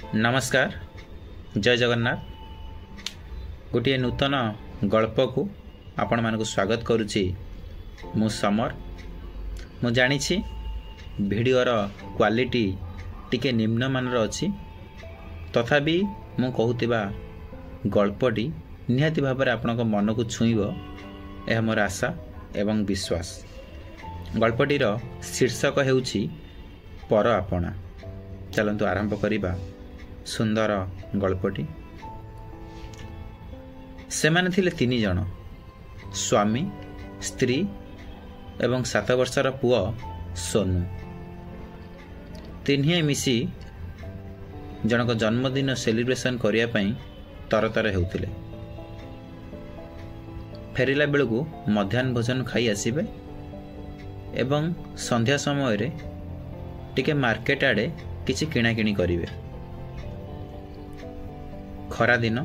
नमस्कार, जय जगन्नाथ। गोटे नूतन गल्प को आपण मानक स्वागत करुच्ची। मु समर। मु जानी वीडियोर क्वालिटी टिके निम्न मानर अच्छी, तथापि मु कहूतिबा गल्पटी निहाती भाव में आपण मन को छुईब यह मोर आशा एवं विश्वास। गल्पटीर शीर्षक हेउछि पर आपणा। चलंतु आरंभ करिबा सुंदर गल्पटी। सेमाने थिले 3 जन, स्वामी, स्त्री एवं 7 वर्षर पुओ सोनू। तिनिहे मिसी जनक जन्मदिन सेलिब्रेशन करिया पई तरतर हेउथिले। फेरिला बेलू मध्याह्न भोजन खाई आसिबे एवं संध्या समय रे टिके मार्केट आड़े किछि किणाकिणी करिवे। खरा दिन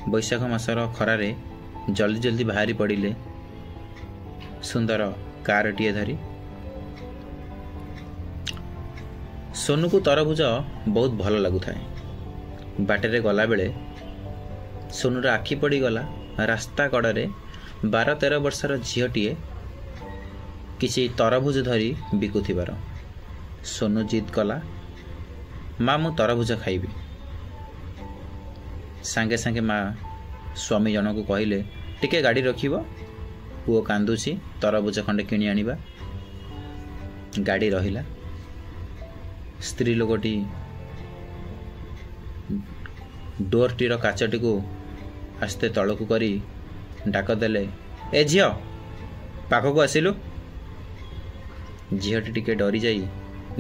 बैशाख मासर खरारे जल्दी जल्दी बाहरी पड़िले सुंदर कारटीए धरी। सोनू को तरबुज बहुत भल लगुଥାଏ। बाटेरे गला बेले सोनूर आखि पड़गला रास्ता कड़े 12-13 वर्षर झीटीए किसी तरबुज धरी बिकुथिबार। सोनू जिद कला, माँ मु तरबुज खाइबी। सांगे सांगे माँ स्वामी जन को कहले, टिके गाड़ी रखिब, पुओ कांदुची, तरबुज खंडे किणी आनिबा। गाड़ी रहिला। स्त्री लोकटी डोरटीर काचटी को आस्ते तलकू करी डाक देले, ए झियो पाखक आसिलु। झीटी टिके डरी जाई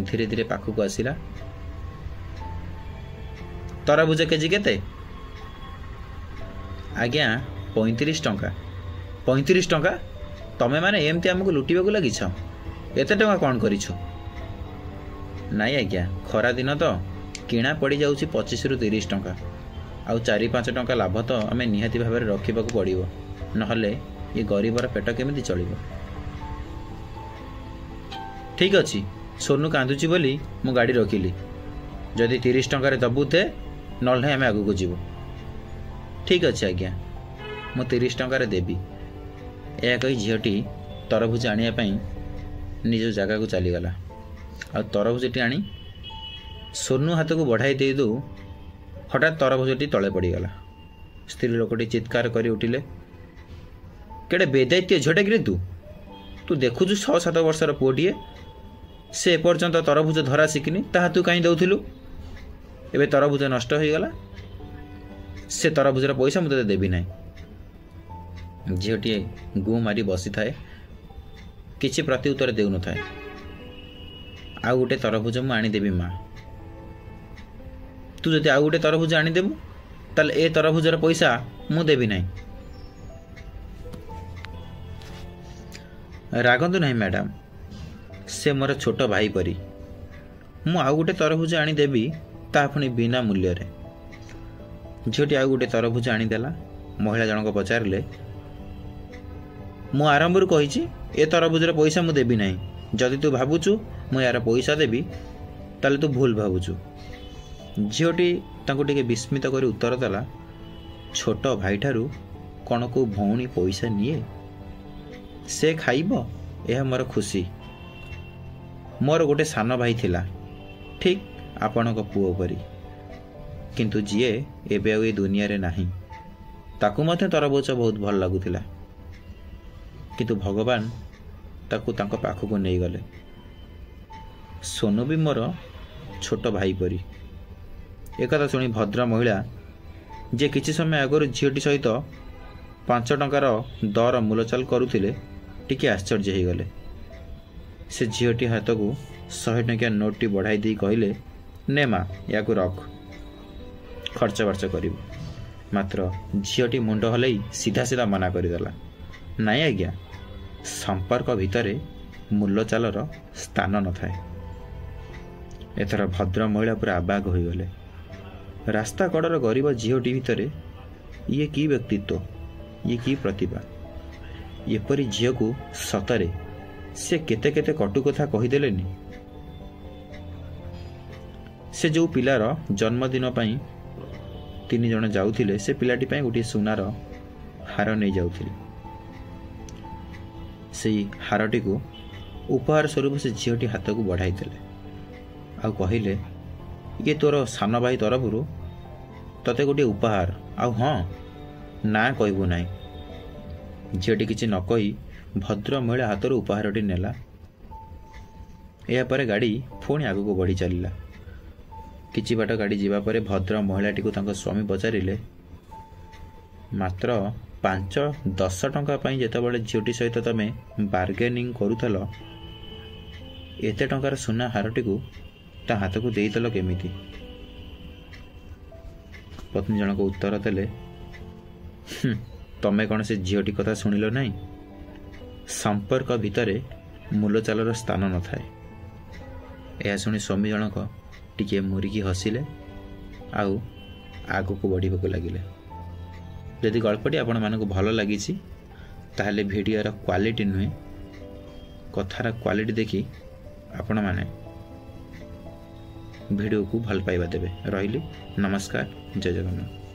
धीरे धीरे पाखक आसिला। तरबुज केजी केते? आज्ञा 35 टंका। 35 टंका? तमे माने एमती आमको लुटिबाकू लागिछ? एते टंका कौन करिछु? नाई आज्ञा, खरा दिन तो किणा पड़ी जाउछि 25-30 टंका। आउ 4-5 टंका लाभ तो आमे निहाती भाव में रखिबाकू पड़िबो, नहले ये गरीबर पेट केमिति चलिबो। ठीक अछि, सोनू कांदुची बोली मु गाड़ी रखिली। जदि 30 टंका दबु थे नल्हे आमे आगु को जीवो। ठीक अच्छे आज्ञा, मु 30 टंका देवी। यह कही झीटी तरबुज आनिया पई निज जगह को चलीगला। आ तरबुजटी आनी सोनू हाथ को बढ़ाई दे दो हठात तरबुजटी तले पड़गला। स्त्री लोकटी चित्कार कर उठिले, केड़े बेदायित्य झटे कि तू देखुचु 6-7 वर्षर पुओटीए, से एपर्यंत तरबुज धरा शिखिनी, ताहा तू कहीं दउथिलु? एबे तरबुज नष्ट हो गला, से तरबुजर पैसा मुझे देवी ना। झीटीए गु मारी बसी थाए, किछि प्रति उत्तर देउ न थाए। आ गोटे तरबुज मु आनीदेवी माँ। तू जदि आ गोटे तरबुज आनीदेबु ताले ए तरबुजर पैसा मु देवी ना। रागंतु नहीं मैडम, से मोर छोट भाई परी। मु आ गोटे तरबुज आनीदेवी, ता पुणी बिना मूल्य रे। झीटी आ गोटे तरबुज आनीदेला। महिला जनक पचारे, मु आरंभ कही ए तरबुजर पैसा मु देवी ना। जदि तू भावुचु मु यार पैसा देवी ताले तू भूल भावुचु। झीटी तांको टिके विस्मित कर उत्तर देला, छोट भाई ठारू कौन को भौणी पैसा निए? से खाइब, यह मोर खुशी। मोर गोटे सान भाई थिला, ठीक आपणक पुओ परी, किंतु जीए एबे ए दुनिया रे नाही। ताकू मते तरबुज बहुत भल लगुथिला, किंतु भगवान ताकू तांको पाखकू नहीं गले। सोनू भी मोर छोट भाई परी। एक शुणी भद्र महिला जे किछि समय आगु झीटी सहित 5 टंकार दर मूलचाल करुथिले टिके आश्चर्य हो गले। से झीटी हाथ को 100 टंकिया नोट टी बढ़ाई दी कहले, ने माँ या रख, खर्च बार्च कर। मात्र झीटी मुंड हलई सीधा सीधा मना करदेला, नाई आज्ञा, संपर्क भितरे मूल्यचालर स्थान न थाए। एथर भद्र महिला पूरा आबाग हो गले। रास्ता कड़र गरीब झीटी भितरे ये की व्यक्तित्व, ये की प्रतिभा। एपरी झील को सतरे से केते केते कटु कथा कहीदेलेनी। से जो पिलार जन्मदिन पर 3 जन जाउथिले से पिलाटी ପାଇଁ गोटे सुनार हार नहीं जाउथिले। से हारटी को उपहार स्वरूप से झीटी हाथ को बढ़ाई आ कहले ये तोर सान भाई तरफ तते गोटे उपहार आउ हाँ ना कहबू ना। झीटी किसी न कही भद्र महिला हाथ उपहारटी नेला। यापर गाड़ी पुणी आग को बढ़ी चलला। किछि बाट गाड़ी जीवा परे भद्र महिलाटी को तांको स्वामी पचारिले मात्र 5-10 टंका पाई जेतेबेले झीटी सहित तमे बार्गेनिंग करूथल एते टंकार सुना हारटी को ता हाथ को देइतल केमिति। पत्नी जनक उत्तर देले तमे कौन से झीटी कथा शुणिल नहीं। संपर्क भितर मूलचालर स्थान न थाए। यह शुणी स्वामी जनक टिके मुरिकी हसिले आउ आग को बढ़िबा को लागिले। यदि गल्पटी आपण मानक भल लगी ताहले वीडियोर क्वालिटी नुहे कथार क्वालिटी देखी आपण माने वीडियो को भल पाइबा देबे। रहिली नमस्कार, जय जगन्नाथ।